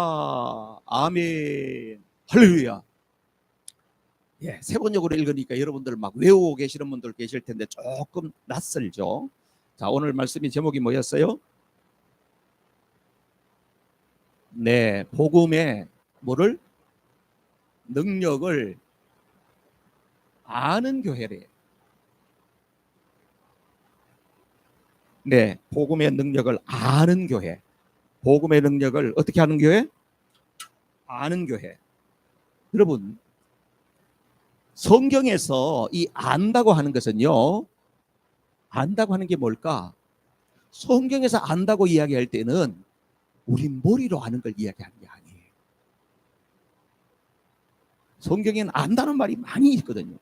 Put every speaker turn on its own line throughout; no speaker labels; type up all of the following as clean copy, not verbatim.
아멘. 할렐루야. 예, 세 번역으로 읽으니까 여러분들 막 외우고 계시는 분들 계실 텐데 조금 낯설죠. 자, 오늘 말씀의 제목이 뭐였어요? 네, 복음의 뭐를? 능력을 아는 교회래. 네, 복음의 능력을 아는 교회. 복음의 능력을 어떻게 하는 교회? 아는 교회. 여러분, 성경에서 이 안다고 하는 것은요, 안다고 하는 게 뭘까? 성경에서 안다고 이야기할 때는 우리 머리로 아는 걸 이야기하는 게 아니에요. 성경에는 안다는 말이 많이 있거든요.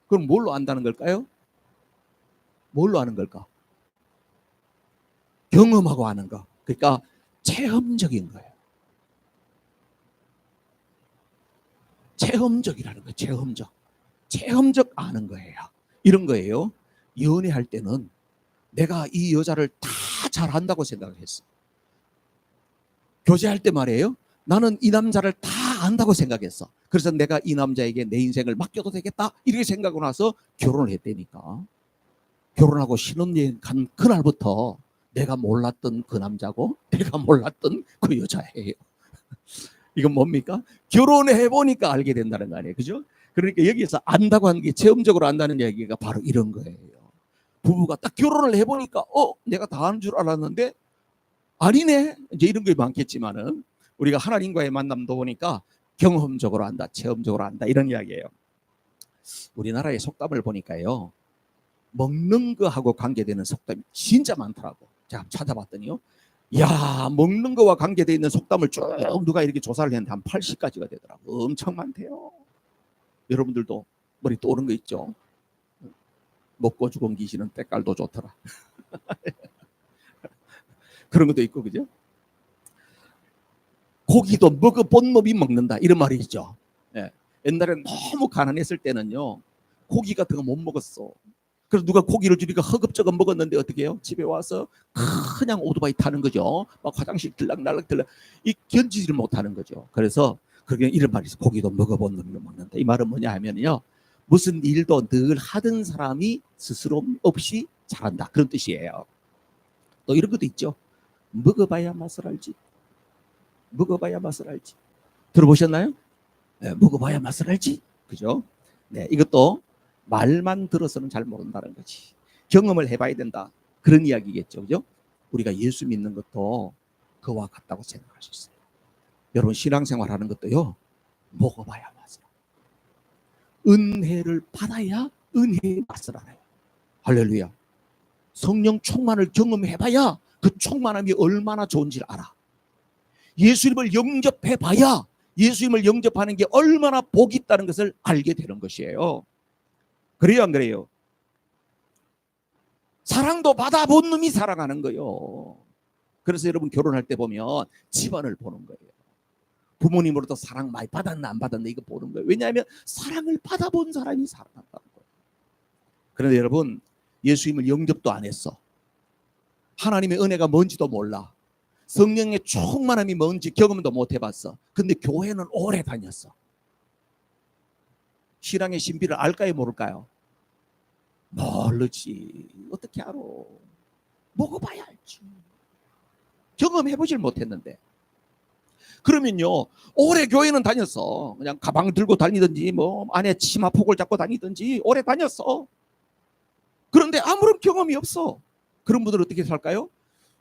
그럼 뭘로 안다는 걸까요? 뭘로 아는 걸까? 경험하고 아는 거. 그러니까 체험적인 거예요. 체험적이라는 거예요. 체험적. 체험적 아는 거예요. 이런 거예요. 연애할 때는 내가 이 여자를 다 잘한다고 생각을 했어. 교제할 때 말이에요. 나는 이 남자를 다 안다고 생각했어. 그래서 내가 이 남자에게 내 인생을 맡겨도 되겠다 이렇게 생각하고 나서 결혼을 했다니까. 결혼하고 신혼여행 간 그날부터 내가 몰랐던 그 남자고 내가 몰랐던 그 여자예요. 이건 뭡니까? 결혼해 보니까 알게 된다는 거 아니에요. 그죠? 그러니까 여기서 안다고 하는 게 체험적으로 안다는 얘기가 바로 이런 거예요. 부부가 딱 결혼을 해보니까 내가 다 아는 줄 알았는데 아니네. 이제 이런 게 많겠지만은 우리가 하나님과의 만남도 보니까 경험적으로 안다, 체험적으로 안다 이런 이야기예요. 우리나라의 속담을 보니까요. 먹는 거하고 관계되는 속담이 진짜 많더라고. 제가 찾아봤더니요. 야, 먹는 거와 관계되어 있는 속담을 쭉 누가 이렇게 조사를 했는데 한 80가지가 되더라고. 엄청 많대요. 여러분들도 머리 떠오른 거 있죠? 먹고 죽은 귀신은 때깔도 좋더라. 그런 것도 있고, 그죠? 고기도 먹어본 놈이 먹는다. 이런 말이 있죠. 예. 옛날에 너무 가난했을 때는요. 고기 같은 거 못 먹었어. 그래서 누가 고기를 주니까 허겁저겁 먹었는데 어떻게 해요? 집에 와서 그냥 오토바이 타는 거죠. 막 화장실 들락날락 이 견디지를 못하는 거죠. 그래서 그게 이런 말이 있어. 고기도 먹어본 놈이 먹는다. 이 말은 뭐냐 하면요. 무슨 일도 늘 하던 사람이 스스로 없이 잘한다. 그런 뜻이에요. 또 이런 것도 있죠. 먹어봐야 맛을 알지. 먹어봐야 맛을 알지. 들어보셨나요? 네, 먹어봐야 맛을 알지. 그죠? 네, 이것도 말만 들어서는 잘 모른다는 거지. 경험을 해봐야 된다. 그런 이야기겠죠. 그죠? 우리가 예수 믿는 것도 그와 같다고 생각할 수 있어요. 여러분 신앙생활 하는 것도요. 먹어봐야 맛을 알아요. 은혜를 받아야 은혜의 맛을 알아요. 할렐루야. 성령 충만을 경험해봐야 그 충만함이 얼마나 좋은지를 알아. 예수님을 영접해봐야 예수님을 영접하는 게 얼마나 복이 있다는 것을 알게 되는 것이에요. 그래요, 안 그래요? 사랑도 받아본 놈이 사랑하는 거예요. 그래서 여러분 결혼할 때 보면 집안을 보는 거예요. 부모님으로부터 사랑 많이 받았나 안 받았나 이거 보는 거예요. 왜냐하면 사랑을 받아본 사람이 사랑한다는 거예요. 그런데 여러분 예수님을 영접도 안 했어. 하나님의 은혜가 뭔지도 몰라. 성령의 충만함이 뭔지 경험도 못 해봤어. 근데 교회는 오래 다녔어. 신앙의 신비를 알까요 모를까요? 모르지. 어떻게 알아? 먹어봐야 알지. 경험해보질 못했는데. 그러면요 오래 교회는 다녔어. 그냥 가방 들고 다니든지 뭐 안에 치마폭을 잡고 다니든지 오래 다녔어. 그런데 아무런 경험이 없어. 그런 분들은 어떻게 살까요?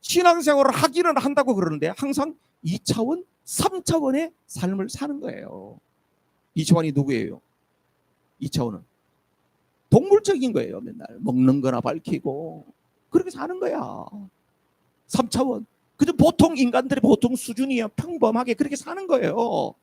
신앙생활을 하기는 한다고 그러는데 항상 2차원, 3차원의 삶을 사는 거예요. 2차원이 누구예요? 2차원은 동물적인 거예요. 맨날 먹는 거나 밝히고 그렇게 사는 거야. 3차원 그저 보통 인간들의 보통 수준이야. 평범하게 그렇게 사는 거예요.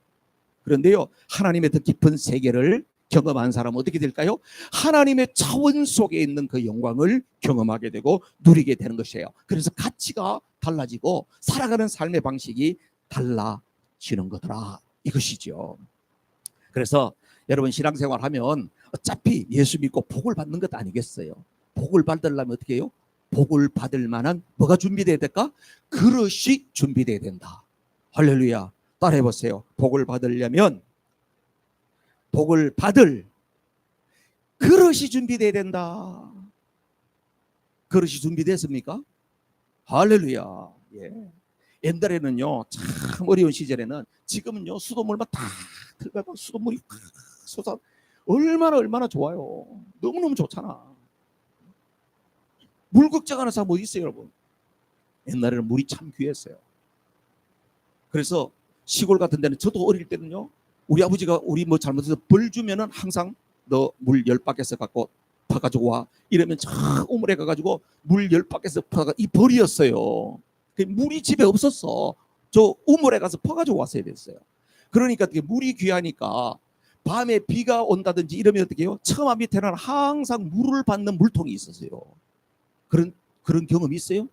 그런데요 하나님의 더 깊은 세계를 경험한 사람은 어떻게 될까요? 하나님의 차원 속에 있는 그 영광을 경험하게 되고 누리게 되는 것이에요. 그래서 가치가 달라지고 살아가는 삶의 방식이 달라지는 거더라. 이것이죠. 그래서 여러분 신앙생활 하면 어차피 예수 믿고 복을 받는 것 아니겠어요? 복을 받으려면 어떻게 해요? 복을 받을 만한 뭐가 준비돼야 될까? 그릇이 준비돼야 된다. 할렐루야. 따라해 보세요. 복을 받으려면 복을 받을 그릇이 준비돼야 된다. 그릇이 준비됐습니까? 할렐루야. 예. 옛날에는요, 참 어려운 시절에는, 지금은요, 수돗물만 다 들어가고 수돗물이 솟아, 얼마나 좋아요. 너무너무 좋잖아. 물 걱정하는 사람 어디 있어요, 여러분? 옛날에는 물이 참 귀했어요. 그래서 시골 같은 데는, 저도 어릴 때는요, 우리 아버지가 우리 뭐 잘못해서 벌 주면은 항상 너 물 10바퀴에서 갖고 퍼가지고 와. 이러면 저 우물에 가가지고 물 10바퀴에서 퍼가, 이 벌이었어요. 물이 집에 없었어. 저 우물에 가서 퍼가지고 왔어야 됐어요. 그러니까 물이 귀하니까 밤에 비가 온다든지 이러면 어떻게 해요? 처마 밑에는 항상 물을 받는 물통이 있었어요. 그런 경험 있어요?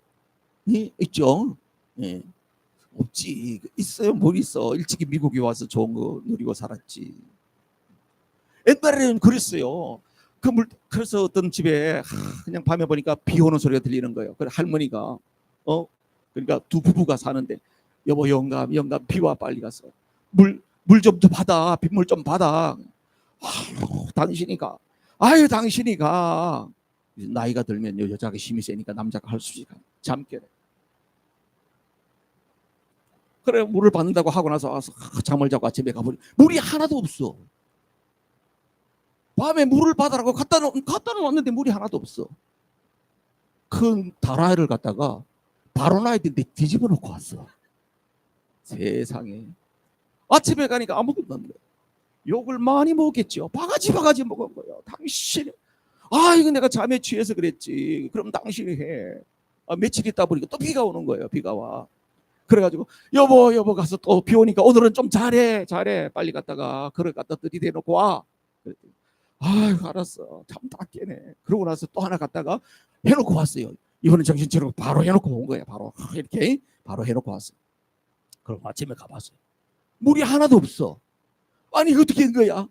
예, 있죠. 예. 없지. 있어요. 뭘 있어. 일찍이 미국에 와서 좋은 거 누리고 살았지. 옛날에는 그랬어요. 그래서 어떤 집에 그냥 밤에 보니까 비 오는 소리가 들리는 거예요. 그래 할머니가 그러니까 두 부부가 사는데, 여보 영감 비와, 빨리 가서 물 좀 받아. 빗물 좀 받아. 당신이가 나이가 들면 여자가 힘이 세니까 남자가 할 수 있으니까 잠결에. 그래 물을 받는다고 하고 나서 와서 잠을 자고 아침에 가보니 물이 하나도 없어. 밤에 물을 받으라고 갖다 놓았는데 물이 하나도 없어. 큰 다라이를 갖다가 바로 놔야 되는데 뒤집어 놓고 왔어. 세상에. 아침에 가니까 아무것도 없는 거야. 욕을 많이 먹겠죠. 바가지 먹은 거예요. 당신이, 이거 내가 잠에 취해서 그랬지. 그럼 당신이 해. 며칠 있다 보니까 또 비가 오는 거예요. 비가 와. 그래가지고 여보 가서 또 비 오니까 오늘은 좀 잘해. 빨리 갔다가 그걸 갖다 들이대놓고 와. 그랬더니, 알았어. 참 다 깨네. 그러고 나서 또 하나 갔다가 해놓고 왔어요. 이번엔 정신 차리고 바로 해놓고 온 거야. 바로 이렇게 바로 해놓고 왔어요. 그럼 아침에 가봤어요. 물이 하나도 없어. 아니 이거 어떻게 된 거야?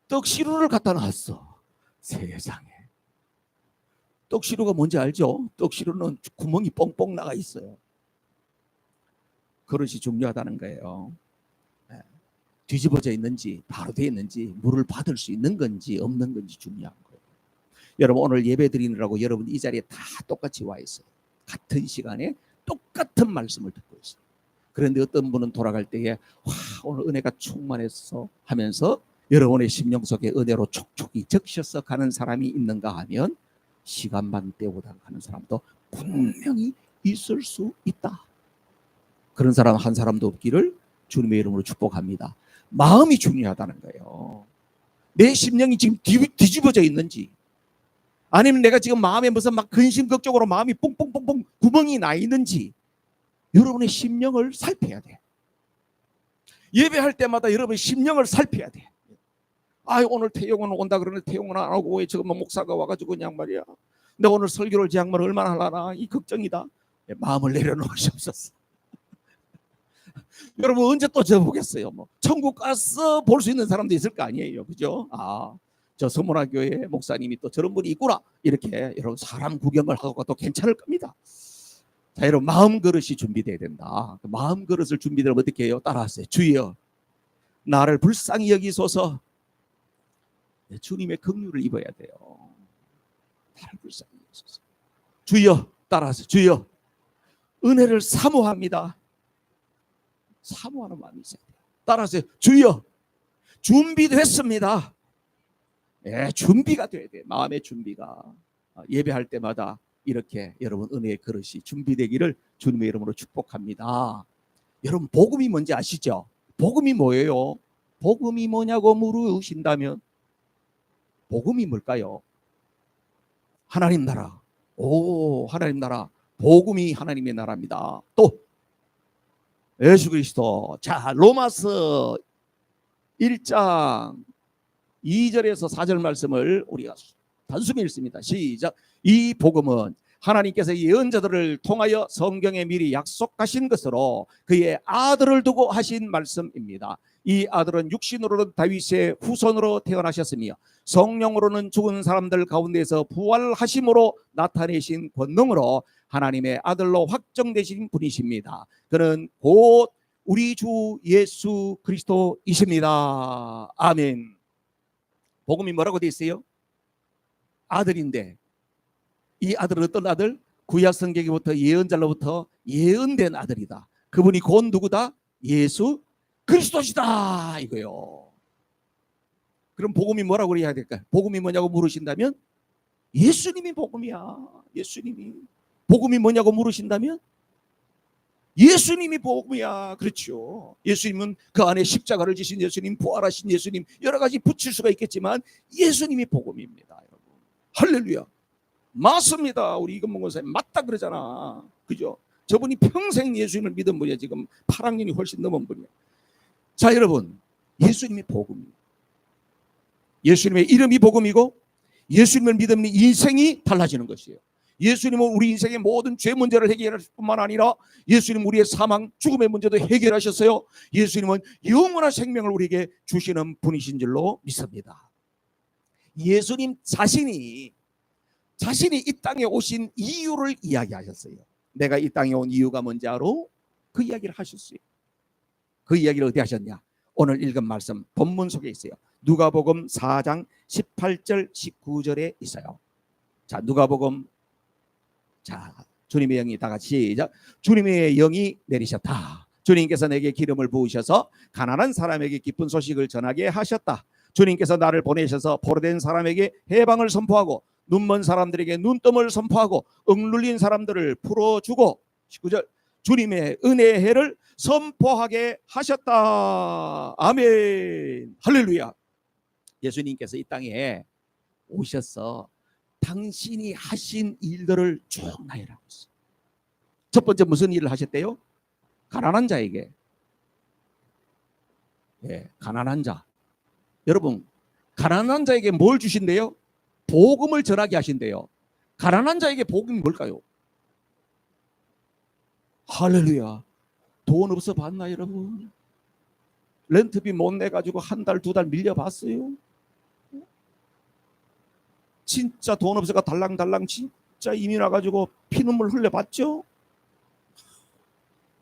떡시루를 갖다 놨어. 세상에. 떡시루가 뭔지 알죠? 떡시루는 구멍이 뻥뻥 나가 있어요. 그릇이 중요하다는 거예요. 뒤집어져 있는지 바로 되어 있는지, 물을 받을 수 있는 건지 없는 건지 중요한 거예요. 여러분 오늘 예배 드리느라고 여러분 이 자리에 다 똑같이 와 있어요. 같은 시간에 똑같은 말씀을 듣고 있어요. 그런데 어떤 분은 돌아갈 때에 오늘 은혜가 충만했어 하면서 여러분의 심령 속에 은혜로 촉촉이 적셔서 가는 사람이 있는가 하면, 시간만 때우다 가는 사람도 분명히 있을 수 있다. 그런 사람 한 사람도 없기를 주님의 이름으로 축복합니다. 마음이 중요하다는 거예요. 내 심령이 지금 뒤집어져 있는지, 아니면 내가 지금 마음에 무슨 막 근심걱정으로 마음이 뽕뽕뽕뽕 구멍이 나 있는지, 여러분의 심령을 살펴야 돼. 예배할 때마다 여러분의 심령을 살펴야 돼. 오늘 태용은 온다 그러는데 태용은 안 오고 왜 지금 목사가 와가지고 그냥 말이야. 근데 오늘 설교를 제 양반을 얼마나 하려나 이 걱정이다. 마음을 내려놓으시옵소서. 여러분 언제 또 저 보겠어요? 천국 가서 볼 수 있는 사람도 있을 거 아니에요, 그죠? 저 서문화 교회 목사님이 또 저런 분이 있구나. 이렇게 여러분 사람 구경을 하고 또 괜찮을 겁니다. 자, 여러분 마음 그릇이 준비돼야 된다. 마음 그릇을 준비되면 어떻게 해요? 따라하세요. 주여, 나를 불쌍히 여기소서. 주님의 긍휼을 입어야 돼요. 나를 불쌍히 여기소서. 주여, 따라하세요. 주여, 은혜를 사모합니다. 사모하는 마음이 있어야 돼요. 따라하세요. 주여, 준비됐습니다. 준비가 돼야 돼요. 마음의 준비가. 예배할 때마다 이렇게 여러분 은혜의 그릇이 준비되기를 주님의 이름으로 축복합니다. 여러분 복음이 뭔지 아시죠? 복음이 뭐예요? 복음이 뭐냐고 물으신다면 복음이 뭘까요? 하나님 나라. 하나님 나라. 복음이 하나님의 나라입니다. 또 예수 그리스도. 자, 로마서 1장 2절에서 4절 말씀을 우리가 단숨에 읽습니다. 시작. 이 복음은 하나님께서 예언자들을 통하여 성경에 미리 약속하신 것으로 그의 아들을 두고 하신 말씀입니다. 이 아들은 육신으로는 다윗의 후손으로 태어나셨으며 성령으로는 죽은 사람들 가운데서 부활하심으로 나타내신 권능으로 하나님의 아들로 확정되신 분이십니다. 그는 곧 우리 주 예수 그리스도이십니다. 아멘. 복음이 뭐라고 되어 있어요? 아들인데, 이 아들은 어떤 아들? 구약 성경에부터 예언자로부터 예언된 아들이다. 그분이 곧 누구다? 예수 그리스도시다 이거요. 그럼 복음이 뭐라고 해야 될까요? 복음이 뭐냐고 물으신다면 예수님이 복음이야. 예수님이. 복음이 뭐냐고 물으신다면 예수님이 복음이야. 그렇죠. 예수님은 그 안에 십자가를 지신 예수님, 부활하신 예수님, 여러 가지 붙일 수가 있겠지만 예수님이 복음입니다. 여러분. 할렐루야. 맞습니다. 우리 이건문 권사님 맞다 그러잖아. 그죠? 저분이 평생 예수님을 믿은 분이야. 지금 8학년이 훨씬 넘은 분이야. 자, 여러분, 예수님이 복음이에요. 예수님의 이름이 복음이고 예수님을 믿으면 인생이 달라지는 것이에요. 예수님은 우리 인생의 모든 죄 문제를 해결할 뿐만 아니라 예수님은 우리의 사망, 죽음의 문제도 해결하셨어요. 예수님은 영원한 생명을 우리에게 주시는 분이신 줄로 믿습니다. 예수님 자신이 이 땅에 오신 이유를 이야기하셨어요. 내가 이 땅에 온 이유가 뭔지 알아? 그 이야기를 하셨어요. 그 이야기를 어디 하셨냐? 오늘 읽은 말씀 본문 속에 있어요. 누가복음 4장 18절 19절에 있어요. 자, 누가복음. 자, 주님의 영이 다 같이 시작. 주님의 영이 내리셨다. 주님께서 내게 기름을 부으셔서 가난한 사람에게 기쁜 소식을 전하게 하셨다. 주님께서 나를 보내셔서 포로된 사람에게 해방을 선포하고 눈먼 사람들에게 눈뜸을 선포하고 억눌린 사람들을 풀어주고 19절 주님의 은혜의 해를 선포하게 하셨다. 아멘. 할렐루야. 예수님께서 이 땅에 오셔서 당신이 하신 일들을 쭉 나열하고 있어요. 첫 번째 무슨 일을 하셨대요? 가난한 자에게. 가난한 자. 여러분, 가난한 자에게 뭘 주신대요? 복음을 전하게 하신대요. 가난한 자에게 복음이 뭘까요? 할렐루야. 돈 없어 봤나 여러분? 렌트비 못 내가지고 한 달, 두 달 밀려봤어요? 진짜 돈 없어가 달랑달랑 진짜 이민 와가지고 피눈물 흘려봤죠?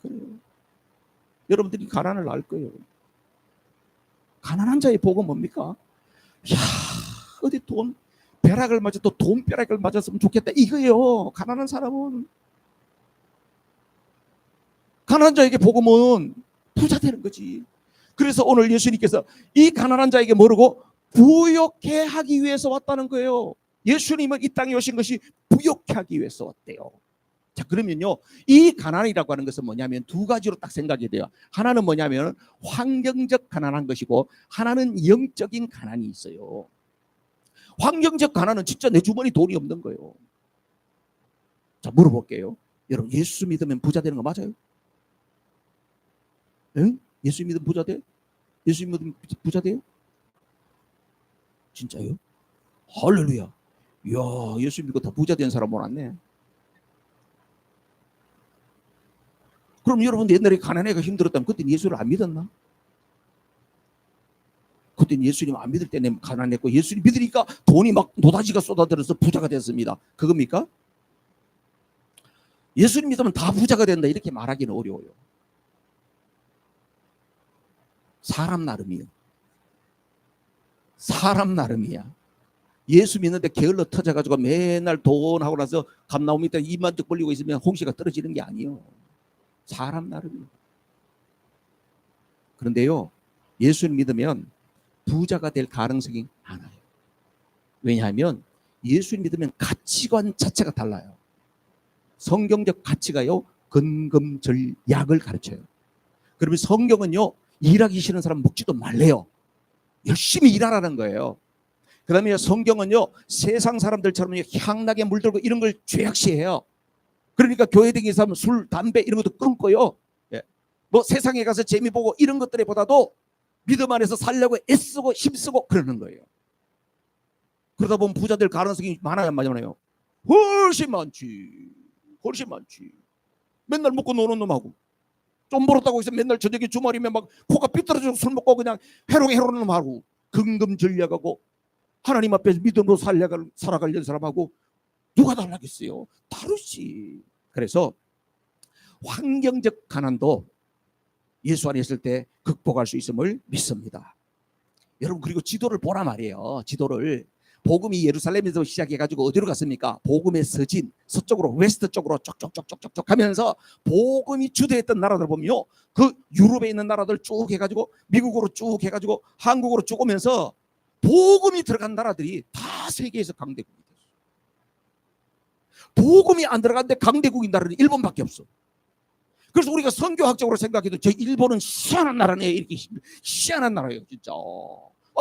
그래요. 여러분들이 가난을 알 거예요. 가난한 자의 복은 뭡니까? 야, 어디 돈 벼락을 맞아 또 돈벼락을 맞았으면 좋겠다 이거예요. 가난한 사람은. 가난한 자에게 복음은 부자 되는 거지. 그래서 오늘 예수님께서 이 가난한 자에게 모르고 부욕해 하기 위해서 왔다는 거예요. 예수님은 이 땅에 오신 것이 부욕해 하기 위해서 왔대요. 자, 그러면요, 이 가난이라고 하는 것은 뭐냐면 두 가지로 딱 생각이 돼요. 하나는 뭐냐면 환경적 가난한 것이고 하나는 영적인 가난이 있어요. 환경적 가난은 진짜 내 주머니 돈이 없는 거예요. 자, 물어볼게요. 여러분, 예수 믿으면 부자 되는 거 맞아요? 응? 예수 믿으면 부자 돼? 예수 믿으면 부자 돼요? 진짜요? 할렐루야. 이야, 예수 믿고 다 부자 된 사람 많았네. 그럼 여러분 옛날에 가난해가 힘들었다면 그때는 예수를 안 믿었나? 그때는 예수님 안 믿을 때는 가난했고 예수님 믿으니까 돈이 막 노다지가 쏟아들어서 부자가 됐습니다. 그겁니까? 예수님 믿으면 다 부자가 된다 이렇게 말하기는 어려워요. 사람 나름이요. 사람 나름이야. 예수 믿는데 게을러 터져가지고 맨날 돈하고 나서 감나무 밑에 입만 쭉 벌리고 있으면 홍시가 떨어지는 게 아니에요. 사람 나름이에요. 그런데요, 예수를 믿으면 부자가 될 가능성이 많아요. 왜냐하면 예수를 믿으면 가치관 자체가 달라요. 성경적 가치가요, 근검절약을 가르쳐요. 그러면 성경은요, 일하기 싫은 사람 먹지도 말래요. 열심히 일하라는 거예요. 그 다음에 성경은요, 세상 사람들처럼 향락에 물들고 이런 걸 죄악시해요. 그러니까 교회 다니는 사람은 술, 담배 이런 것도 끊고요. 뭐 세상에 가서 재미 보고 이런 것들에 보다도 믿음 안에서 살려고 애쓰고 힘쓰고 그러는 거예요. 그러다 보면 부자 될 가능성이 많아요, 안 많아요? 훨씬 많지. 훨씬 많지. 맨날 먹고 노는 놈하고 좀 벌었다고 해서 맨날 저녁에 주말이면 막 코가 삐뚤어져서 술 먹고 그냥 해롱해롱 놈하고 근검절약하고 하나님 앞에서 믿음으로 살아가려는 사람하고 누가 달라겠어요? 다르지. 그래서 환경적 가난도 예수 안에 있을 때 극복할 수 있음을 믿습니다. 여러분, 그리고 지도를 보라 말이에요. 지도를. 복음이 예루살렘에서 시작해가지고 어디로 갔습니까? 복음의 서진, 서쪽으로, 웨스트 쪽으로 쪽쪽쪽쪽쪽 하면서 복음이 주도했던 나라들 보면요, 그 유럽에 있는 나라들 쭉 해가지고 미국으로 쭉 해가지고 한국으로 쭉 오면서 복음이 들어간 나라들이 다 세계에서 강대국이 됐어요. 복음이 안 들어간데 강대국인 나라는 일본밖에 없어. 그래서 우리가 선교학적으로 생각해도 저 일본은 희한한 나라네, 이렇게 희한한 나라예요, 진짜.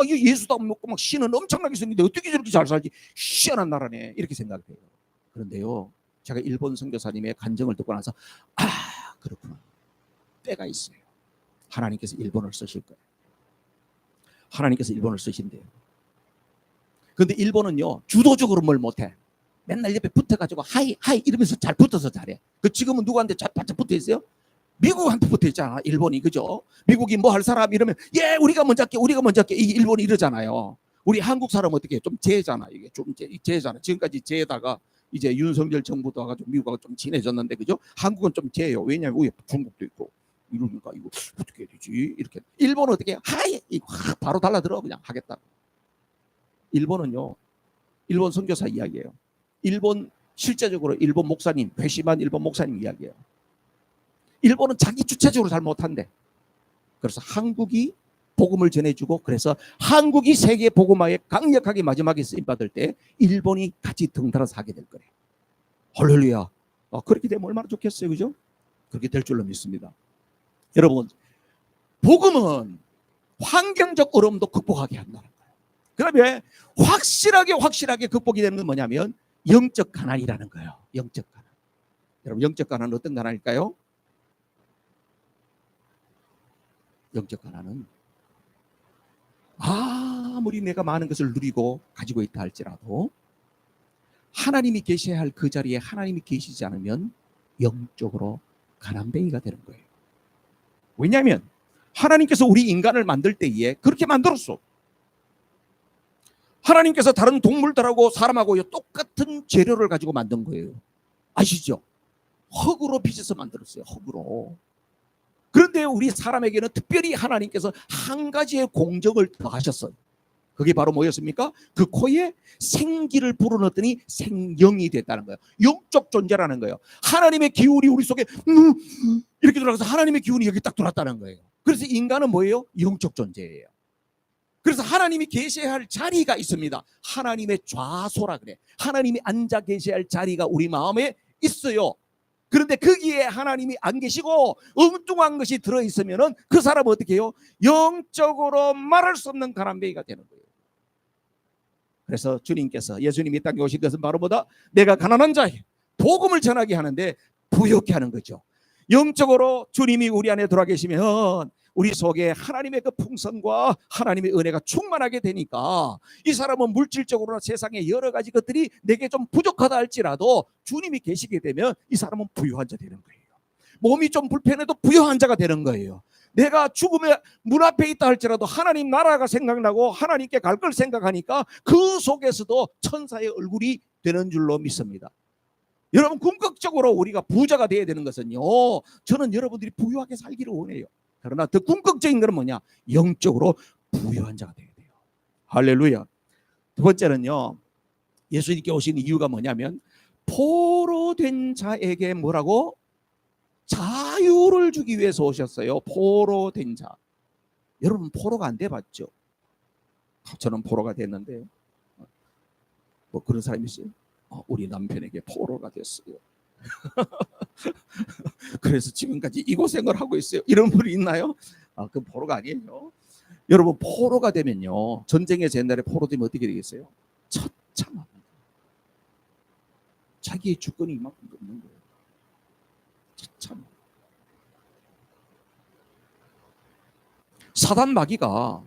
이 예수도 안 먹고 막 신은 엄청나게 생긴데 어떻게 저렇게 잘 살지? 희한한 나라네, 이렇게 생각해요. 그런데요, 제가 일본 선교사님의 간증을 듣고 나서 그렇구나, 때가 있어요. 하나님께서 일본을 쓰실 거예요. 하나님께서 일본을 쓰신대요. 그런데 일본은요, 주도적으로 뭘 못해. 맨날 옆에 붙어가지고 하이 이러면서 잘 붙어서 잘해. 지금은 누구한테 바짝 붙어 있어요? 미국한테 붙어 있잖아, 일본이. 그죠? 미국이 뭐 할 사람 이러면 우리가 먼저 할게 이 일본이 이러잖아요. 우리 한국 사람 어떻게 해? 좀 제잖아. 이게 좀 제잖아. 지금까지 제에다가 이제 윤석열 정부도 와가지고 미국하고 좀 친해졌는데, 그죠? 한국은 좀 제예요. 왜냐면 위에 중국도 있고 이러니까 이거 어떻게 해야 되지? 이렇게. 일본은 어떻게 해? 하이 이거 바로 달라들어, 그냥 하겠다. 일본은요, 일본 선교사 이야기예요. 실제적으로 일본 목사님, 회심한 일본 목사님 이야기예요. 일본은 자기 주체적으로 잘 못한대. 그래서 한국이 복음을 전해주고, 그래서 한국이 세계 복음화에 강력하게 마지막에 쓰임받을 때 일본이 같이 등달아서 하게 될 거래요. 할렐루야. 그렇게 되면 얼마나 좋겠어요, 그죠? 그렇게 될 줄로 믿습니다. 여러분, 복음은 환경적 어려움도 극복하게 한다는 거예요. 그러면 확실하게 극복이 되는 건 뭐냐면 영적 가난이라는 거예요. 영적 가난. 여러분, 영적 가난은 어떤 가난일까요? 영적 가난은 아무리 내가 많은 것을 누리고 가지고 있다 할지라도 하나님이 계셔야 할 그 자리에 하나님이 계시지 않으면 영적으로 가난뱅이가 되는 거예요. 왜냐하면 하나님께서 우리 인간을 만들 때에 그렇게 만들었어. 하나님께서 다른 동물들하고 사람하고 똑같은 재료를 가지고 만든 거예요. 아시죠? 흙으로 빚어서 만들었어요. 흙으로. 그런데 우리 사람에게는 특별히 하나님께서 한 가지의 공적을 더하셨어요. 그게 바로 뭐였습니까? 그 코에 생기를 불어넣었더니 생명이 됐다는 거예요. 영적 존재라는 거예요. 하나님의 기운이 우리 속에 이렇게 들어가서 하나님의 기운이 여기 딱 들어왔다는 거예요. 그래서 인간은 뭐예요? 영적 존재예요. 그래서 하나님이 계셔야 할 자리가 있습니다. 하나님의 좌소라 그래. 하나님이 앉아 계셔야 할 자리가 우리 마음에 있어요. 그런데 거기에 하나님이 안 계시고 엉뚱한 것이 들어있으면 그 사람은 어떻게 해요? 영적으로 말할 수 없는 가난뱅이가 되는 거예요. 그래서 주님께서, 예수님이 이 땅에 오신 것은 바로 뭐다? 내가 가난한 자에 복음을 전하게 하는데 부욕해 하는 거죠. 영적으로 주님이 우리 안에 들어와 계시면 우리 속에 하나님의 그 풍성과 하나님의 은혜가 충만하게 되니까 이 사람은 물질적으로나 세상의 여러 가지 것들이 내게 좀 부족하다 할지라도 주님이 계시게 되면 이 사람은 부유한 자 되는 거예요. 몸이 좀 불편해도 부유한 자가 되는 거예요. 내가 죽음의 문 앞에 있다 할지라도 하나님 나라가 생각나고 하나님께 갈 걸 생각하니까 그 속에서도 천사의 얼굴이 되는 줄로 믿습니다. 여러분, 궁극적으로 우리가 부자가 되어야 되는 것은요, 저는 여러분들이 부유하게 살기를 원해요. 그러나 더 궁극적인 것은 뭐냐? 영적으로 부유한 자가 되어야 돼요. 할렐루야. 두 번째는요, 예수님께 오신 이유가 뭐냐면 포로된 자에게 뭐라고? 자유를 주기 위해서 오셨어요. 포로된 자. 여러분, 포로가 안 돼봤죠? 저는 포로가 됐는데 뭐 그런 사람이 있어요? 우리 남편에게 포로가 됐어요. 그래서 지금까지 이 고생을 하고 있어요. 이런 분이 있나요? 그건 포로가 아니에요. 여러분, 포로가 되면요, 전쟁에서 옛날에 포로 되면 어떻게 되겠어요? 처참합니다. 자기의 주권이 이만큼 없는 거예요. 처참. 사단 마귀가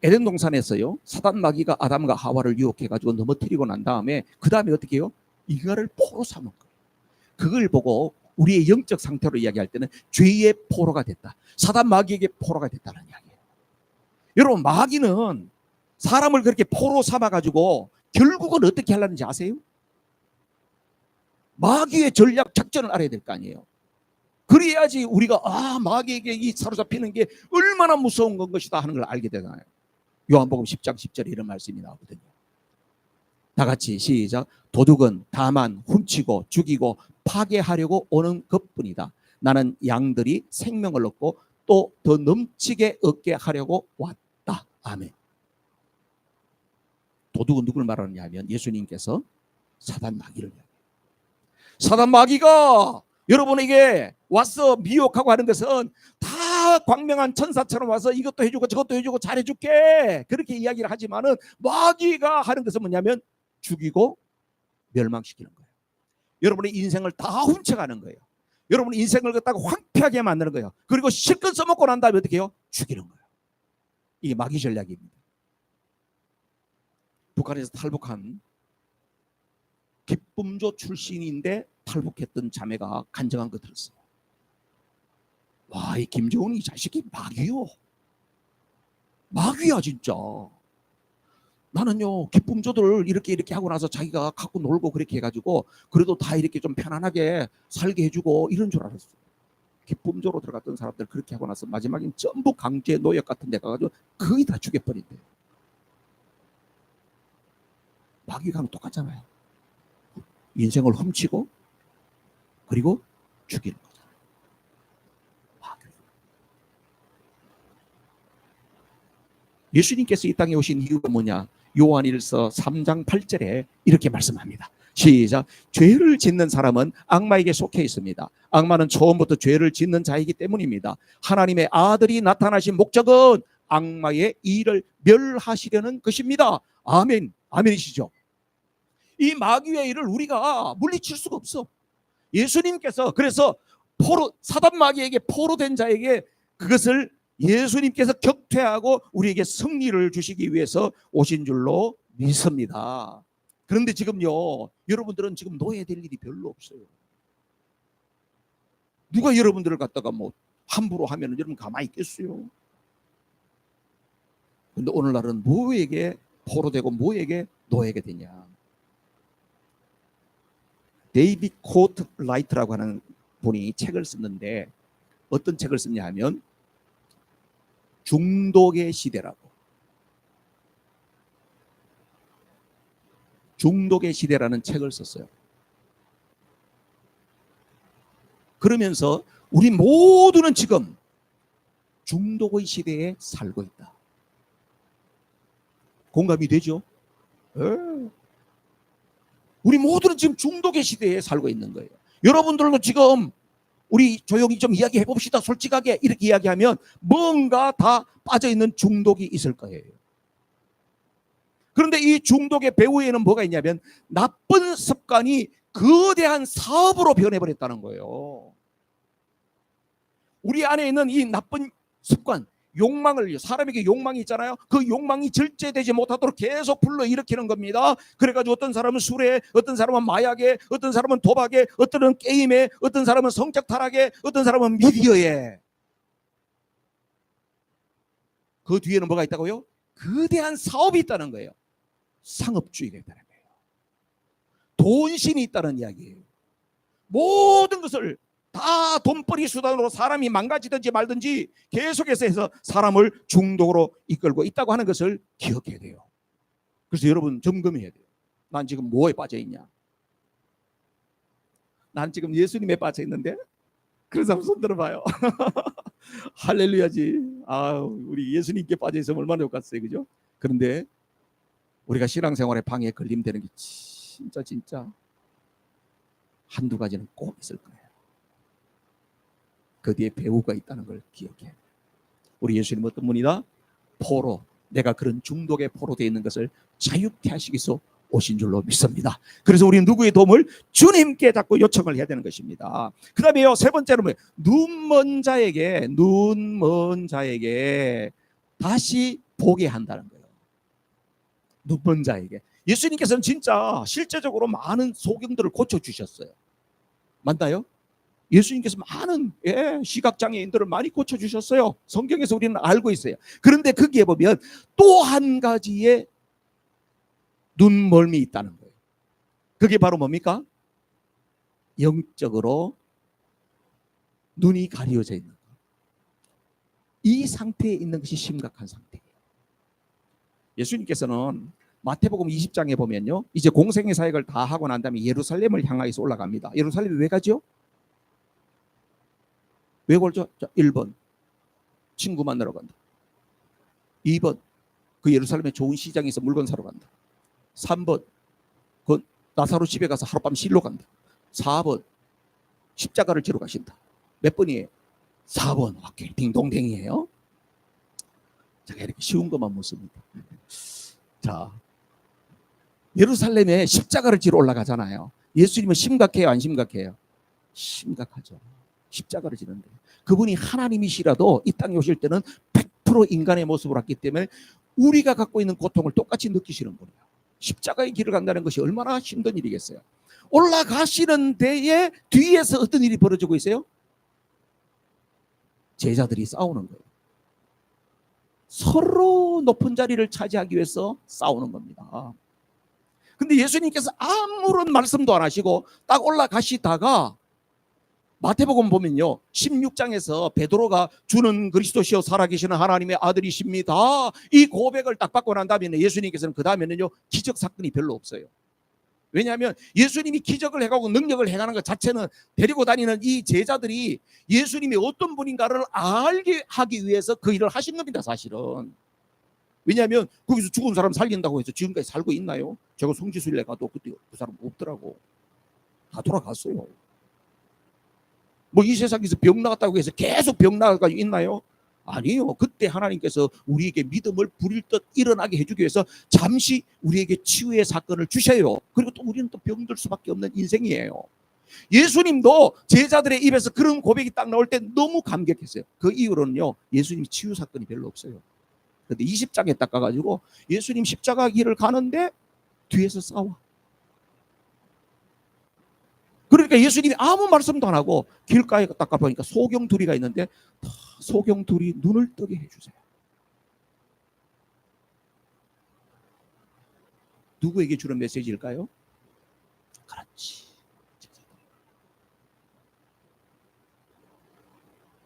에덴 동산에서요, 사단 마귀가 아담과 하와를 유혹해가지고 넘어뜨리고 난 다음에 그 다음에 어떻게 해요? 이거를 포로 삼은 거예요. 그걸 보고 우리의 영적 상태로 이야기할 때는 죄의 포로가 됐다. 사단 마귀에게 포로가 됐다는 이야기예요. 여러분, 마귀는 사람을 그렇게 포로 삼아가지고 결국은 어떻게 하려는지 아세요? 마귀의 전략 작전을 알아야 될 거 아니에요. 그래야지 우리가 마귀에게 이 사로잡히는 게 얼마나 무서운 것이다 하는 걸 알게 되잖아요. 요한복음 10장 10절에 이런 말씀이 나오거든요. 다 같이 시작. 도둑은 다만 훔치고 죽이고 파괴하려고 오는 것뿐이다. 나는 양들이 생명을 얻고 또 더 넘치게 얻게 하려고 왔다. 아멘. 도둑은 누굴 말하느냐 하면 예수님께서 사단 마귀를 이야기해요. 사단 마귀가 여러분에게 와서 미혹하고 하는 것은 다 광명한 천사처럼 와서 이것도 해주고 저것도 해주고 잘해줄게 그렇게 이야기를 하지만은 마귀가 하는 것은 뭐냐면 죽이고 멸망시키는 거예요. 여러분의 인생을 다 훔쳐가는 거예요. 여러분의 인생을 갖다가 황폐하게 만드는 거예요. 그리고 실컷 써먹고 난 다음에 어떻게 해요? 죽이는 거예요. 이게 마귀 전략입니다. 북한에서 탈북한 기쁨조 출신인데 탈북했던 자매가 간증한 거 들었어요. 와, 이 김정은이 자식이 마귀요. 마귀야 진짜. 나는요 기쁨조들을 이렇게 하고 나서 자기가 갖고 놀고 그렇게 해가지고 그래도 다 이렇게 좀 편안하게 살게 해주고 이런 줄 알았어요. 기쁨조로 들어갔던 사람들 그렇게 하고 나서 마지막엔 전부 강제 노역 같은 데 가가지고 거의 다 죽여버린대요. 마귀가 똑같잖아요. 인생을 훔치고 그리고 죽이는 거잖아요. 마귀. 예수님께서 이 땅에 오신 이유가 뭐냐? 요한일서 3장 8절에 이렇게 말씀합니다. 시작. 죄를 짓는 사람은 악마에게 속해 있습니다. 악마는 처음부터 죄를 짓는 자이기 때문입니다. 하나님의 아들이 나타나신 목적은 악마의 일을 멸하시려는 것입니다. 아멘. 아멘이시죠? 이 마귀의 일을 우리가 물리칠 수가 없어. 예수님께서 그래서 사단 마귀에게 포로된 자에게 그것을 예수님께서 격퇴하고 우리에게 승리를 주시기 위해서 오신 줄로 믿습니다. 그런데 지금요, 여러분들은 지금 노예될 일이 별로 없어요. 누가 여러분들을 갖다가 뭐 함부로 하면 여러분 가만히 있겠어요? 근데 오늘날은 뭐에게 포로되고 뭐에게 노예가 되냐? 데이비 코트 라이트라고 하는 분이 책을 썼는데 어떤 책을 썼냐 하면 중독의 시대라고. 중독의 시대라는 책을 썼어요. 그러면서 우리 모두는 지금 중독의 시대에 살고 있다. 공감이 되죠? 우리 모두는 지금 중독의 시대에 살고 있는 거예요. 여러분들도 지금 우리 조용히 좀 이야기해 봅시다. 솔직하게 이렇게 이야기하면 뭔가 다 빠져있는 중독이 있을 거예요. 그런데 이 중독의 배후에는 뭐가 있냐면 나쁜 습관이 거대한 사업으로 변해버렸다는 거예요. 우리 안에 있는 이 나쁜 습관, 욕망을, 사람에게 욕망이 있잖아요. 그 욕망이 절제되지 못하도록 계속 불러일으키는 겁니다. 그래가지고 어떤 사람은 술에, 어떤 사람은 마약에, 어떤 사람은 도박에, 어떤 사람은 게임에, 어떤 사람은 성적 타락에, 어떤 사람은 미디어에. 그 뒤에는 뭐가 있다고요? 거대한 사업이 있다는 거예요. 상업주의가 있다는 거예요. 돈신이 있다는 이야기예요. 모든 것을 다 돈벌이 수단으로 사람이 망가지든지 말든지 계속해서 해서 사람을 중독으로 이끌고 있다고 하는 것을 기억해야 돼요. 그래서 여러분 점검해야 돼요. 난 지금 뭐에 빠져 있냐? 난 지금 예수님에 빠져 있는데? 그래서 한번 손 들어봐요. 할렐루야지. 우리 예수님께 빠져 있으면 얼마나 좋겠어요, 그죠? 그런데 우리가 신앙생활에 방해에 걸림되는 게 진짜 한두 가지는 꼭 있을 거예요. 그 뒤에 배후가 있다는 걸 기억해. 우리 예수님 어떤 분이다? 포로. 내가 그런 중독의 포로되어 있는 것을 자유케 하시기 위해서 오신 줄로 믿습니다. 그래서 우리는 누구의 도움을? 주님께 자꾸 요청을 해야 되는 것입니다. 그 다음에요, 세 번째는 뭐예요? 눈먼 자에게 다시 보게 한다는 거예요. 눈먼 자에게. 예수님께서는 진짜 실제적으로 많은 소경들을 고쳐주셨어요. 맞나요? 예수님께서 많은 시각장애인들을 많이 고쳐주셨어요. 성경에서 우리는 알고 있어요. 그런데 거기에 보면 또 한 가지의 눈멀미 있다는 거예요. 그게 바로 뭡니까? 영적으로 눈이 가려져 있는 것. 이 상태에 있는 것이 심각한 상태예요. 예수님께서는 마태복음 20장에 보면요, 이제 공생의 사역을 다 하고 난 다음에 예루살렘을 향하여서 올라갑니다. 예루살렘에 왜 가죠? 왜 걸죠? 1번 친구 만나러 간다. 2번 그 예루살렘의 좋은 시장에서 물건 사러 간다. 3번 그 나사로 집에 가서 하룻밤 쉬러 간다. 4번 십자가를 지러 가신다. 몇 번이에요? 4번. 오케이, 딩동댕이에요. 제가 이렇게 쉬운 것만 묻습니다. 자, 예루살렘에 십자가를 지러 올라가잖아요. 예수님은 심각해요, 안 심각해요? 심각하죠. 십자가를 지는데 그분이 하나님이시라도 이 땅에 오실 때는 100% 인간의 모습으로 왔기 때문에 우리가 갖고 있는 고통을 똑같이 느끼시는 분이에요. 십자가의 길을 간다는 것이 얼마나 힘든 일이겠어요. 올라가시는 데에 뒤에서 어떤 일이 벌어지고 있어요? 제자들이 싸우는 거예요. 서로 높은 자리를 차지하기 위해서 싸우는 겁니다. 근데 예수님께서 아무런 말씀도 안 하시고 딱 올라가시다가 마태복음 보면요, 16장에서 베드로가 주는 그리스도시요 살아계시는 하나님의 아들이십니다, 이 고백을 딱 받고 난 다음에 예수님께서는 그 다음에는요 기적 사건이 별로 없어요. 왜냐하면 예수님이 기적을 해가고 능력을 해가는 것 자체는 데리고 다니는 이 제자들이 예수님이 어떤 분인가를 알게 하기 위해서 그 일을 하신 겁니다, 사실은. 왜냐하면 거기서 죽은 사람 살린다고 해서 지금까지 살고 있나요? 제가 성지순례 가도 그때 그 사람 없더라고. 다 돌아갔어요. 뭐 이 세상에서 병 나갔다고 해서 계속 병 나가가지고 있나요? 아니요. 그때 하나님께서 우리에게 믿음을 부릴 듯 일어나게 해주기 위해서 잠시 우리에게 치유의 사건을 주셔요. 그리고 또 우리는 또 병들 수밖에 없는 인생이에요. 예수님도 제자들의 입에서 그런 고백이 딱 나올 때 너무 감격했어요. 그 이후로는요 예수님 치유 사건이 별로 없어요. 그런데 20장에 딱 가가지고 예수님 십자가 길을 가는데 뒤에서 싸워. 그러니까 예수님이 아무 말씀도 안 하고 길가에 딱 가보니까 소경 둘이가 있는데 소경 둘이 눈을 뜨게 해주세요. 누구에게 주는 메시지일까요? 그렇지,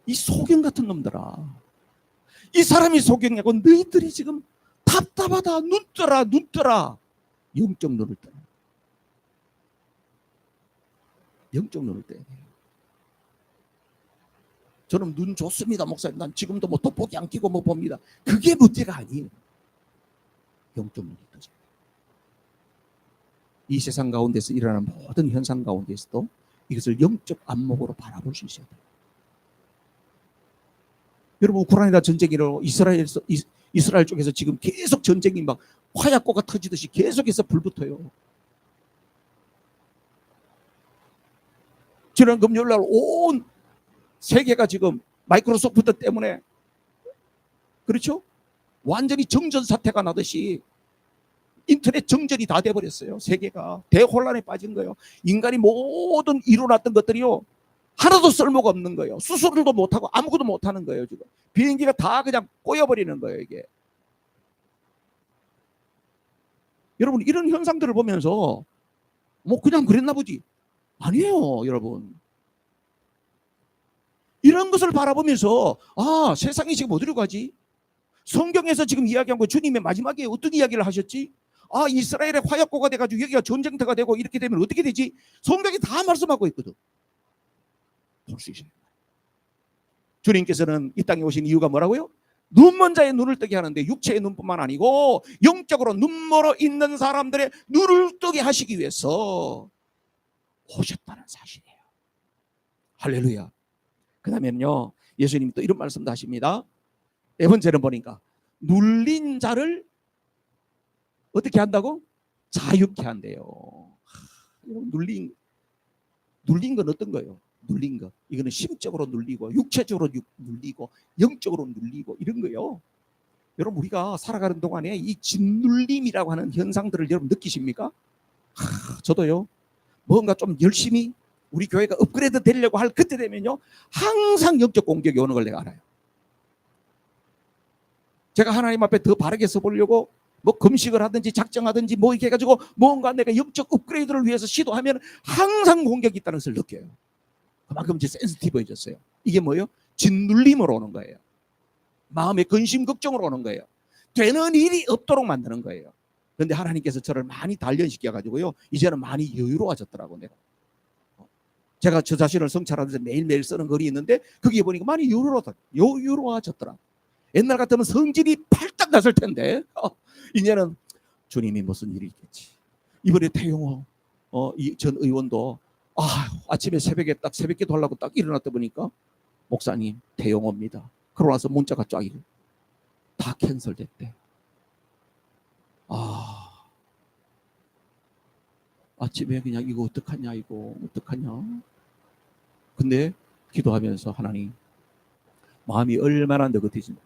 이 소경 같은 놈들아, 이 사람이 소경이고 너희들이 지금 답답하다, 눈 떠라, 눈 떠라. 영적 눈을 떠라. 영적 눈을 떠야 돼요. 저는 눈 좋습니다, 목사님. 난 지금도 뭐 돋보기 안 끼고 뭐 봅니다. 그게 문제가 아니에요. 영적 눈이 떠져요. 이 세상 가운데서 일어나는 모든 현상 가운데서도 이것을 영적 안목으로 바라볼 수 있어야 돼요. 여러분, 우크라이나 전쟁이로 이스라엘 쪽에서 지금 계속 전쟁이 막 화약고가 터지듯이 계속해서 불붙어요. 지난 금요일날 온 세계가 지금 마이크로소프트 때문에, 그렇죠? 완전히 정전 사태가 나듯이 인터넷 정전이 다 돼버렸어요. 세계가 대혼란에 빠진 거예요. 인간이 모든 이뤄놨던 것들이요 하나도 쓸모가 없는 거예요. 수술도 못하고 아무것도 못하는 거예요. 지금 비행기가 다 그냥 꼬여버리는 거예요. 이게 여러분, 이런 현상들을 보면서 뭐 그냥 그랬나 보지, 아니에요. 여러분, 이런 것을 바라보면서 아, 세상이 지금 어디로 가지? 성경에서 지금 이야기한 거 주님의 마지막에 어떤 이야기를 하셨지? 아, 이스라엘의 화약고가 돼가지고 여기가 전쟁터가 되고 이렇게 되면 어떻게 되지? 성경이 다 말씀하고 있거든. 볼 수 있어요. 주님께서는 이 땅에 오신 이유가 뭐라고요? 눈먼 자의 눈을 뜨게 하는데 육체의 눈뿐만 아니고 영적으로 눈멀어 있는 사람들의 눈을 뜨게 하시기 위해서 오셨다는 사실이에요. 할렐루야. 그 다음에는요 예수님이 또 이런 말씀도 하십니다. 네 번째는 보니까 눌린 자를 어떻게 한다고? 자유케 한대요. 눌린 건 어떤 거예요? 눌린 거, 이거는 심적으로 눌리고 육체적으로 눌리고 영적으로 눌리고 이런 거예요. 여러분, 우리가 살아가는 동안에 이 짓눌림이라고 하는 현상들을 여러분 느끼십니까? 저도요. 뭔가 좀 열심히 우리 교회가 업그레이드 되려고 할 그때 되면요 항상 영적 공격이 오는 걸 내가 알아요. 제가 하나님 앞에 더 바르게 서보려고 뭐 금식을 하든지 작정하든지 뭐 이렇게 해가지고 뭔가 내가 영적 업그레이드를 위해서 시도하면 항상 공격이 있다는 것을 느껴요. 그만큼 이제 센시티브해졌어요. 이게 뭐예요? 짓눌림으로 오는 거예요. 마음의 근심 걱정으로 오는 거예요. 되는 일이 없도록 만드는 거예요. 그런데 하나님께서 저를 많이 단련시켜가지고요, 이제는 많이 여유로워졌더라고. 내가 제가 저 자신을 성찰하면서 매일매일 쓰는 글이 있는데 거기에 보니까 많이 여유로워졌더라. 옛날 같으면 성질이 팔딱 났을 텐데 이제는 주님이 무슨 일이 있겠지. 이번에 태용호 이 전 의원도 아침에 새벽에 새벽기도 하려고 딱 일어났다 보니까 목사님 태용호입니다. 그러고 나서 문자가 쫙 다 캔슬됐대. 아침에 그냥 이거 어떡하냐. 근데 기도하면서 하나님, 마음이 얼마나 느긋해진다.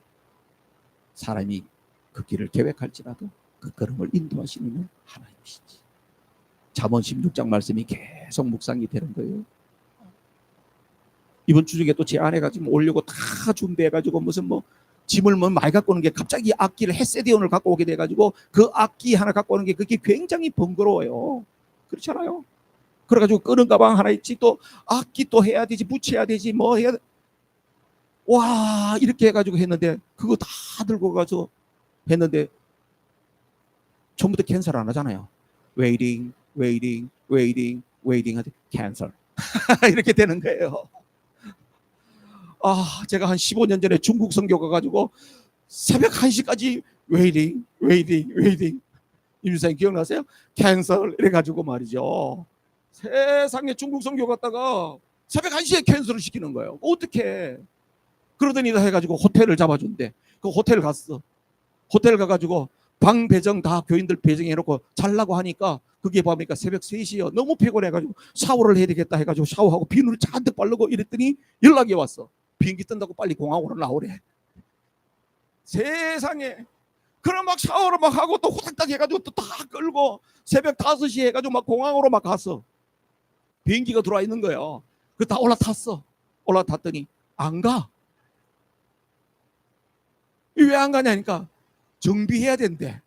사람이 그 길을 계획할지라도 그 걸음을 인도하시는 하나님이시지. 잠언 16장 말씀이 계속 묵상이 되는 거예요. 이번 주 중에 또 제 아내가 지금 오려고 다 준비해가지고 무슨 짐을 많이 갖고 오는 게 갑자기 악기를 헤세디온을 갖고 오게 돼가지고 그 악기 하나 갖고 오는 게 그게 굉장히 번거로워요. 그렇잖아요. 그래가지고 끄는 가방 하나 있지, 또 악기 또 해야 되지, 붙여야 되지, 뭐 해야 돼. 와, 이렇게 해가지고 했는데 그거 다 들고 가서 했는데 처음부터 캔슬 안 하잖아요. waiting 하지 캔슬 이렇게 되는 거예요. 제가 한 15년 전에 중국 선교 가가지고 새벽 1시까지 waiting 임유사님 기억나세요? 캔슬 이래가지고 말이죠. 세상에 중국 선교 갔다가 새벽 1시에 캔슬을 시키는 거예요. 어떻게? 그러더니 해가지고 호텔을 잡아준대. 그 호텔 갔어. 호텔 가가지고 방 배정 다 교인들 배정해놓고 잘라고 하니까 그게 보니까 새벽 3시요. 너무 피곤해가지고 샤워를 해야 되겠다 해가지고 샤워하고 비누를 잔뜩 바르고 이랬더니 연락이 왔어. 비행기 뜬다고 빨리 공항으로 나오래. 세상에. 그럼 막 샤워를 막 하고 또 후딱딱 해가지고 또 다 끌고 새벽 5시 해가지고 막 공항으로 막 갔어. 비행기가 들어와 있는 거예요. 그 다 올라탔어. 올라탔더니 안 가. 왜 안 가냐니까 정비해야 된대.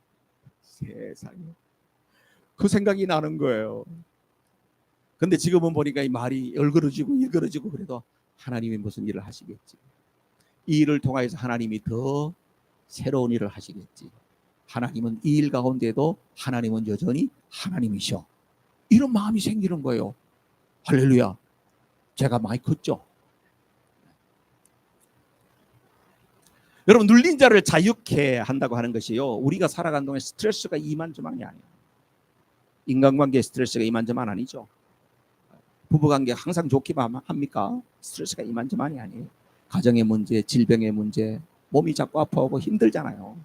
세상에. 그 생각이 나는 거예요. 근데 지금은 보니까 이 말이 일그러지고 그래도 하나님이 무슨 일을 하시겠지. 이 일을 통해서 하나님이 더 새로운 일을 하시겠지. 하나님은 이 일 가운데도 하나님은 여전히 하나님이셔. 이런 마음이 생기는 거예요. 할렐루야. 제가 많이 컸죠. 여러분, 눌린 자를 자유케 한다고 하는 것이요, 우리가 살아가는 동안 스트레스가 이만저만이 아니에요. 인간관계에 스트레스가 이만저만 아니죠. 부부관계 항상 좋기만 합니까? 스트레스가 이만저만이 아니에요. 가정의 문제, 질병의 문제, 몸이 자꾸 아파오고 힘들잖아요.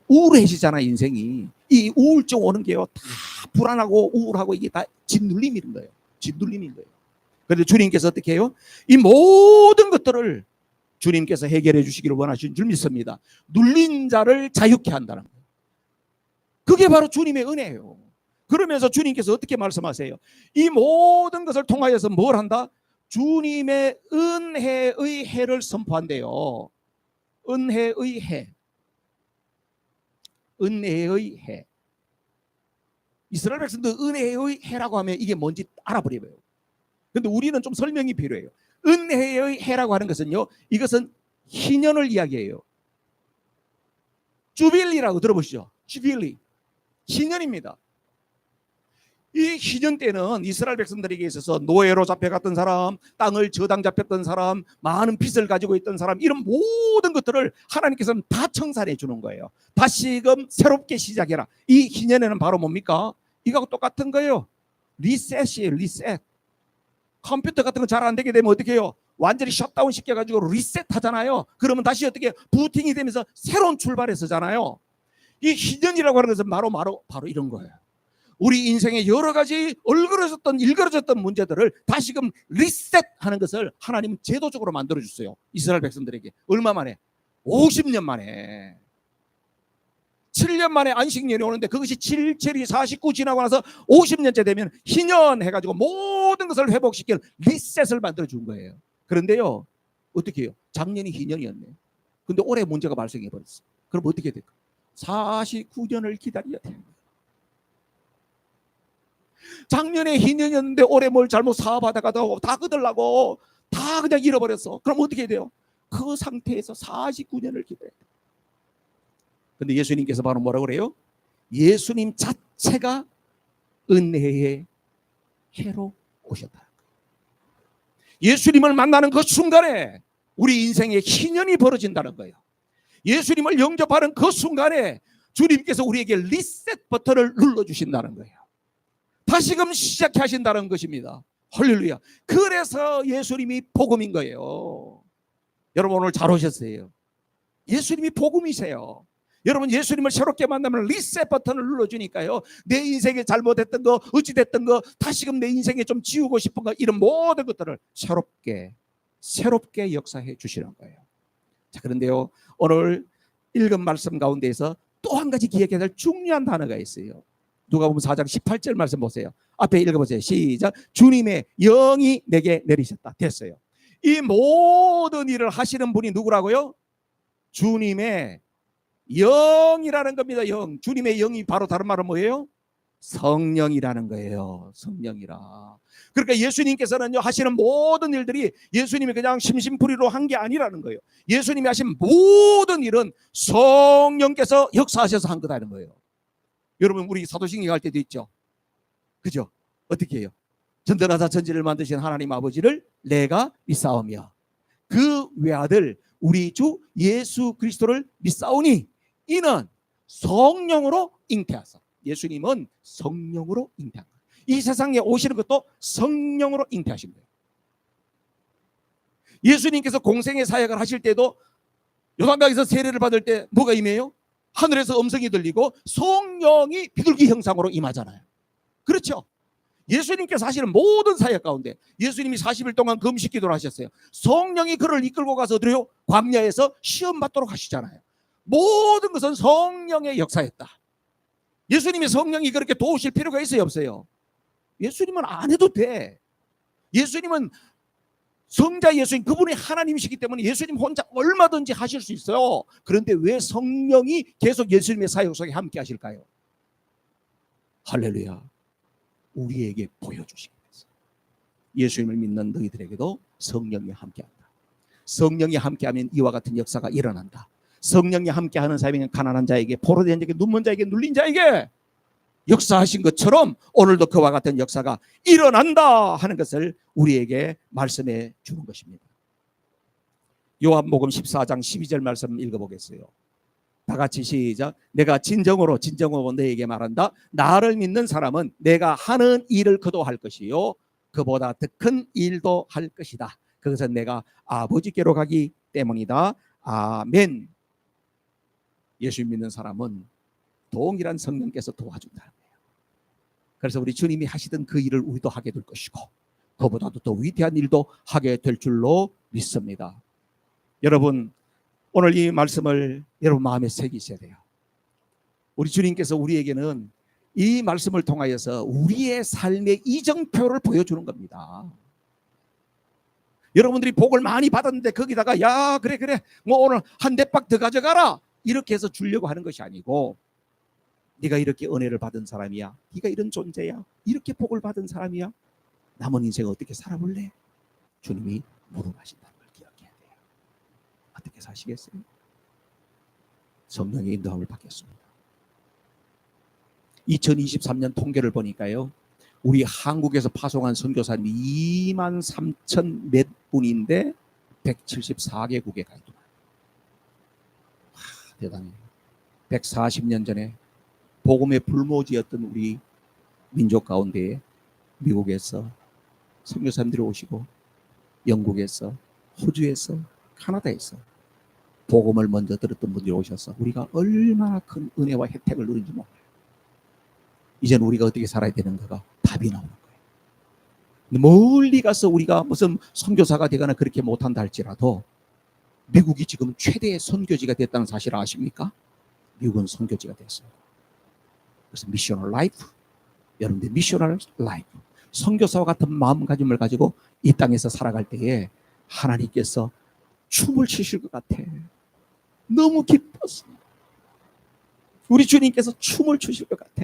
우울해지잖아, 인생이. 이 우울증 오는 게요, 다 불안하고 우울하고 이게 다 짓눌림인 거예요. 짓눌림인 거예요. 그런데 주님께서 어떻게 해요? 이 모든 것들을 주님께서 해결해 주시기를 원하시는 줄 믿습니다. 눌린 자를 자유케 한다는 거예요. 그게 바로 주님의 은혜예요. 그러면서 주님께서 어떻게 말씀하세요? 이 모든 것을 통하여서 뭘 한다? 주님의 은혜의 해를 선포한대요. 은혜의 해. 은혜의 해. 이스라엘 백성도 은혜의 해라고 하면 이게 뭔지 알아버려요. 그런데 우리는 좀 설명이 필요해요. 은혜의 해라고 하는 것은요, 이것은 희년을 이야기해요. 주빌리라고 들어보시죠. 주빌리. 희년입니다. 이 희년 때는 이스라엘 백성들에게 있어서 노예로 잡혀갔던 사람, 땅을 저당 잡혔던 사람, 많은 빚을 가지고 있던 사람, 이런 모든 것들을 하나님께서는 다 청산해 주는 거예요. 다시금 새롭게 시작해라. 이 희년에는 바로 뭡니까? 이거하고 똑같은 거예요. 리셋이에요. 리셋. 컴퓨터 같은 거 잘 안 되게 되면 어떻게 해요? 완전히 셧다운 시켜가지고 리셋 하잖아요. 그러면 다시 어떻게 부팅이 되면서 새로운 출발에 서잖아요. 이 희년이라고 하는 것은 바로 이런 거예요. 우리 인생의 여러 가지 일그러졌던 문제들을 다시금 리셋하는 것을 하나님은 제도적으로 만들어줬어요. 이스라엘 백성들에게. 얼마 만에? 50년 만에. 7년 만에 안식년이 오는데 그것이 7, 49 지나고 나서 50년째 되면 희년 해가지고 모든 것을 회복시킬 리셋을 만들어준 거예요. 그런데요, 어떻게 해요? 작년이 희년이었네. 근데 올해 문제가 발생해버렸어. 그럼 어떻게 될까? 49년을 기다려야 돼요. 작년에 희년이었는데 올해 뭘 잘못 사업하다가도 다 거들라고 다 그냥 잃어버렸어. 그럼 어떻게 돼요? 그 상태에서 49년을 기도해야 돼. 근데 예수님께서 바로 뭐라고 그래요? 예수님 자체가 은혜의 해로 오셨다. 예수님을 만나는 그 순간에 우리 인생에 희년이 벌어진다는 거예요. 예수님을 영접하는 그 순간에 주님께서 우리에게 리셋 버튼을 눌러주신다는 거예요. 다시금 시작해 하신다는 것입니다. 할렐루야. 그래서 예수님이 복음인 거예요. 여러분 오늘 잘 오셨어요. 예수님이 복음이세요. 여러분 예수님을 새롭게 만나면 리셋 버튼을 눌러주니까요, 내 인생에 잘못했던 거, 어찌됐던 거, 다시금 내 인생에 좀 지우고 싶은 거, 이런 모든 것들을 새롭게 역사해 주시는 거예요. 자, 그런데요, 오늘 읽은 말씀 가운데에서 또 한 가지 기억해야 될 중요한 단어가 있어요. 누가복음 4장 18절 말씀 보세요. 앞에 읽어보세요. 시작. 주님의 영이 내게 내리셨다. 됐어요. 이 모든 일을 하시는 분이 누구라고요? 주님의 영이라는 겁니다. 영. 주님의 영이 바로 다른 말은 뭐예요? 성령이라는 거예요. 성령이라. 그러니까 예수님께서는요, 하시는 모든 일들이 예수님이 그냥 심심풀이로 한 게 아니라는 거예요. 예수님이 하신 모든 일은 성령께서 역사하셔서 한 거다는 거예요. 여러분 우리 사도신경 갈 때도 있죠. 그죠? 어떻게 해요? 전전하사 전지를 만드신 하나님 아버지를 내가 믿사오며 그 외아들 우리 주 예수 그리스도를 믿사오니 이는 성령으로 잉태하사. 예수님은 성령으로 잉태한 거예요. 이 세상에 오시는 것도 성령으로 잉태하신 거예요. 예수님께서 공생의 사역을 하실 때도 요단강에서 세례를 받을 때 뭐가 임해요? 하늘에서 음성이 들리고 성령이 비둘기 형상으로 임하잖아요. 그렇죠? 예수님께서 하시는 모든 사역 가운데 예수님이 40일 동안 금식 기도를 하셨어요. 성령이 그를 이끌고 가서 어디요? 광야에서 시험 받도록 하시잖아요. 모든 것은 성령의 역사였다. 예수님이 성령이 그렇게 도우실 필요가 있어요, 없어요? 예수님은 안 해도 돼. 예수님은 성자 예수님, 그분이 하나님이시기 때문에 예수님 혼자 얼마든지 하실 수 있어요. 그런데 왜 성령이 계속 예수님의 사역 속에 함께 하실까요? 할렐루야. 우리에게 보여주시기 위해서. 예수님을 믿는 너희들에게도 성령이 함께한다. 성령이 함께하면 이와 같은 역사가 일어난다. 성령이 함께하는 사람에게 가난한 자에게, 포로된 자에게, 눈먼 자에게, 눌린 자에게 역사하신 것처럼 오늘도 그와 같은 역사가 일어난다 하는 것을 우리에게 말씀해 주는 것입니다. 요한복음 14장 12절 말씀 읽어보겠어요. 다 같이 시작. 내가 진정으로 너에게 말한다. 나를 믿는 사람은 내가 하는 일을 그도 할 것이요 그보다 더 큰 일도 할 것이다. 그것은 내가 아버지께로 가기 때문이다. 아멘. 예수 믿는 사람은 동일한 성령께서 도와준다는 거예요. 그래서 우리 주님이 하시던 그 일을 우리도 하게 될 것이고 그보다도 더 위대한 일도 하게 될 줄로 믿습니다. 여러분 오늘 이 말씀을 여러분 마음에 새기셔야 돼요. 우리 주님께서 우리에게는 이 말씀을 통하여서 우리의 삶의 이정표를 보여주는 겁니다. 여러분들이 복을 많이 받았는데 거기다가 야 그래 뭐 오늘 한 대박 더 가져가라 이렇게 해서 주려고 하는 것이 아니고, 네가 이렇게 은혜를 받은 사람이야, 네가 이런 존재야, 이렇게 복을 받은 사람이야, 남은 인생 어떻게 살아볼래? 주님이 물어보신다는 걸 기억해야 돼요. 어떻게 사시겠어요? 성령의 인도함을 받겠습니다. 2023년 통계를 보니까요, 우리 한국에서 파송한 선교사님이 23,000 몇 분인데 174개국에 가 있더라고요. 대단해요. 140년 전에 복음의 불모지였던 우리 민족 가운데에 미국에서 선교사님들이 오시고 영국에서, 호주에서, 카나다에서 복음을 먼저 들었던 분들이 오셔서 우리가 얼마나 큰 은혜와 혜택을 누린지 몰라요. 이제는 우리가 어떻게 살아야 되는가가 답이 나오는 거예요. 멀리 가서 우리가 무슨 선교사가 되거나 그렇게 못한다 할지라도 미국이 지금 최대의 선교지가 됐다는 사실을 아십니까? 미국은 선교지가 됐어요. 그래서 미셔널 라이프, 여러분들 미셔널 라이프, 선교사와 같은 마음가짐을 가지고 이 땅에서 살아갈 때에 하나님께서 춤을 추실 것 같아. 너무 기뻤어. 우리 주님께서 춤을 추실 것 같아.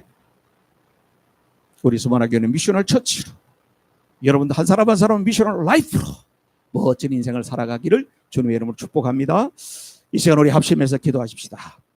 우리 수만학교는 미셔널 처치로 여러분들 한 사람 한 사람 미셔널 라이프로 멋진 인생을 살아가기를 주님의 이름으로 축복합니다. 이 시간 우리 합심해서 기도하십시다.